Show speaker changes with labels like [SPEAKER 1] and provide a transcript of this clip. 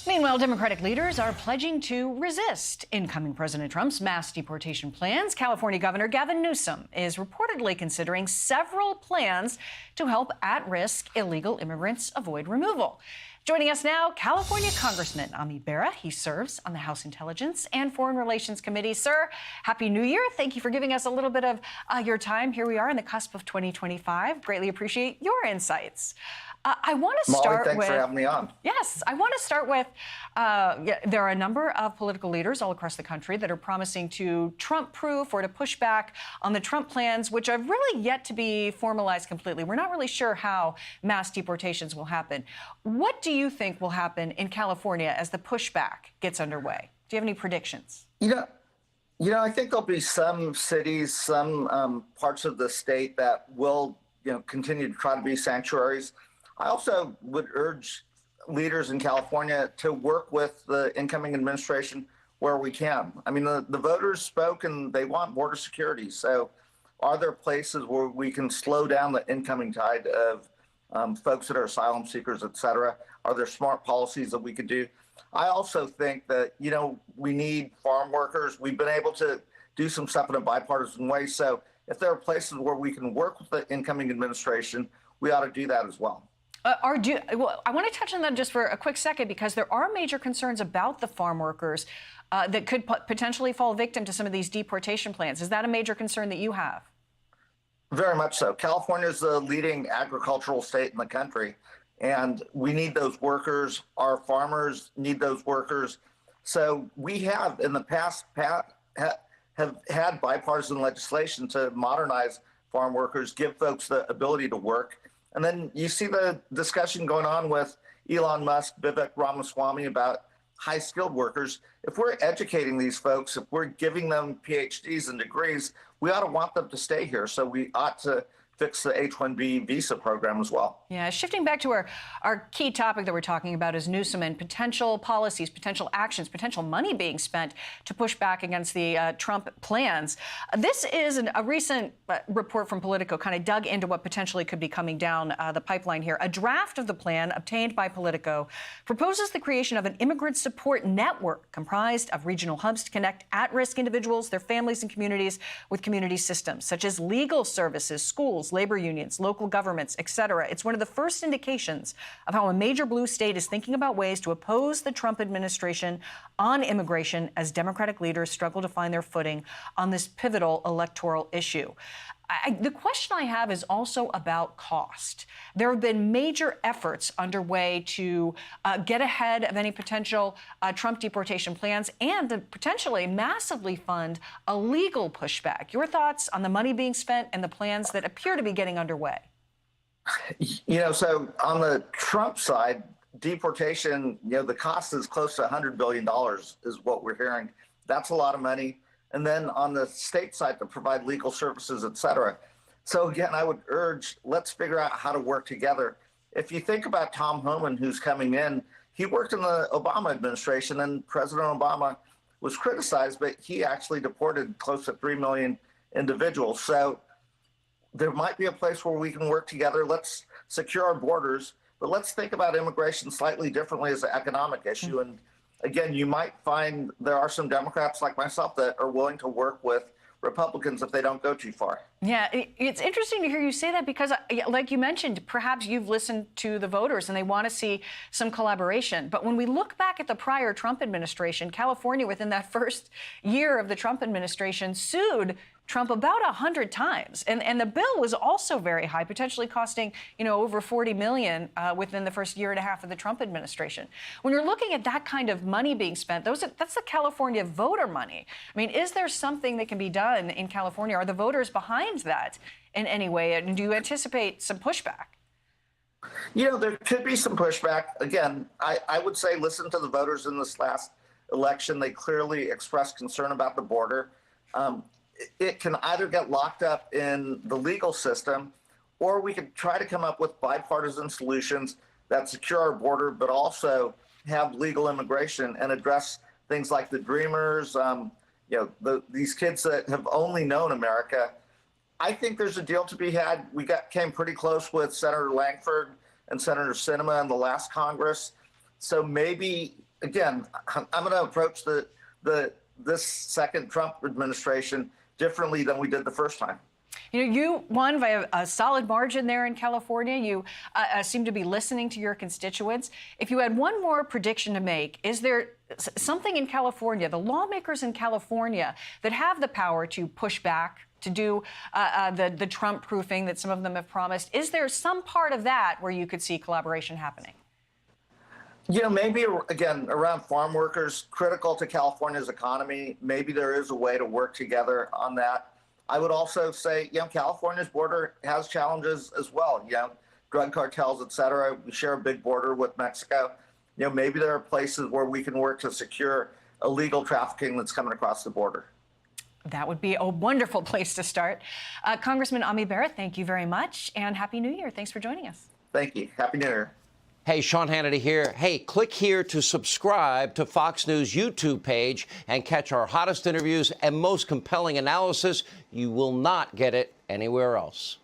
[SPEAKER 1] Meanwhile, Democratic leaders are pledging to resist incoming President Trump's mass deportation plans. California Governor Gavin Newsom is reportedly considering several plans to help at-risk illegal immigrants avoid removal. Joining us now, California Congressman Ami Bera. He serves on the House Intelligence and Foreign Relations Committee. Sir, Happy New Year. Thank you for giving us a little bit of your time. Here we are on the cusp of 2025. Greatly appreciate your insights. I want to start
[SPEAKER 2] Molly, thanks for having me on.
[SPEAKER 1] Yes, I want to start with, there are a number of political leaders all across the country that are promising to Trump-proof or to push back on the Trump plans, which are really yet to be formalized completely. We're not really sure how mass deportations will happen. What do you think will happen in California as the pushback gets underway? Do you have any predictions?
[SPEAKER 2] I think there'll be some cities, some parts of the state that will, continue to try to be sanctuaries. I also would urge leaders in California to work with the incoming administration where we can. I mean, the voters spoke and they want border security. So are there places where we can slow down the incoming tide of folks that are asylum seekers, et cetera? Are there smart policies that we could do? I also think that, we need farm workers. We've been able to do some stuff in a bipartisan way. So if there are places where we can work with the incoming administration, we ought to do that as well.
[SPEAKER 1] I want to touch on that just for a quick second, because there are major concerns about the farm workers that could potentially fall victim to some of these deportation plans. Is that a major concern that you have?
[SPEAKER 2] Very much so. California is the leading agricultural state in the country, and we need those workers. Our farmers need those workers. So we have in the past have had bipartisan legislation to modernize farm workers, give folks the ability to work. And then you see the discussion going on with Elon Musk, Vivek Ramaswamy about high-skilled workers. If we're educating these folks, if we're giving them PhDs and degrees, we ought to want them to stay here. So we ought to fix the H-1B visa program as well.
[SPEAKER 1] Yeah, shifting back to our key topic that we're talking about is Newsom and potential policies, potential actions, potential money being spent to push back against the Trump plans. This is a recent report from Politico kind of dug into what potentially could be coming down the pipeline here. A draft of the plan obtained by Politico proposes the creation of an immigrant support network comprised of regional hubs to connect at-risk individuals, their families and communities with community systems, such as legal services, schools, labor unions, local governments, etc. It's one of the first indications of how a major blue state is thinking about ways to oppose the Trump administration on immigration as Democratic leaders struggle to find their footing on this pivotal electoral issue. The question I have is also about cost. There have been major efforts underway to get ahead of any potential Trump deportation plans and to potentially massively fund a legal pushback. Your thoughts on the money being spent and the plans that appear to be getting underway?
[SPEAKER 2] So on the Trump side, deportation, the cost is close to $100 billion is what we're hearing. That's a lot of money. And then on the state side to provide legal services, et cetera. So again, I would urge, let's figure out how to work together. If you think about Tom Homan, who's coming in, he worked in the Obama administration, and President Obama was criticized, but he actually deported close to 3 million individuals. So there might be a place where we can work together. Let's secure our borders, but let's think about immigration slightly differently as an economic issue. And again, you might find there are some Democrats like myself that are willing to work with Republicans if they don't go too far.
[SPEAKER 1] Yeah, it's interesting to hear you say that because, like you mentioned, perhaps you've listened to the voters and they want to see some collaboration. But when we look back at the prior Trump administration, California, within that first year of the Trump administration, sued Trump about 100 times. And the bill was also very high, potentially costing, over $40 million within the first year and a half of the Trump administration. When you're looking at that kind of money being spent, that's the California voter money. I mean, is there something that can be done in California? Are the voters behind that in any way? And do you anticipate some pushback?
[SPEAKER 2] There could be some pushback. Again, I would say listen to the voters in this last election. They clearly expressed concern about the border. It can either get locked up in the legal system, or we could try to come up with bipartisan solutions that secure our border, but also have legal immigration and address things like the dreamers, these kids that have only known America. I think there's a deal to be had. We came pretty close with Senator Langford and Senator Sinema in the last Congress. So maybe again, I'm going to approach this second Trump administration differently than we did the first time.
[SPEAKER 1] You know, you won by a solid margin there in California. You seem to be listening to your constituents. If you had one more prediction to make, is there something in California, the lawmakers in California that have the power to push back, to do the Trump proofing that some of them have promised? Is there some part of that where you could see collaboration happening?
[SPEAKER 2] You know, maybe, again, around farm workers, critical to California's economy, maybe there is a way to work together on that. I would also say, you know, California's border has challenges as well. You know, drug cartels, et cetera. We share a big border with Mexico. You know, maybe there are places where we can work to secure illegal trafficking that's coming across the border.
[SPEAKER 1] That would be a wonderful place to start. Congressman Ami Barrett, thank you very much, and Happy New Year. Thanks for joining us.
[SPEAKER 2] Thank you. Happy New Year.
[SPEAKER 3] Hey, Sean Hannity here. Hey, click here to subscribe to Fox News YouTube page and catch our hottest interviews and most compelling analysis. You will not get it anywhere else.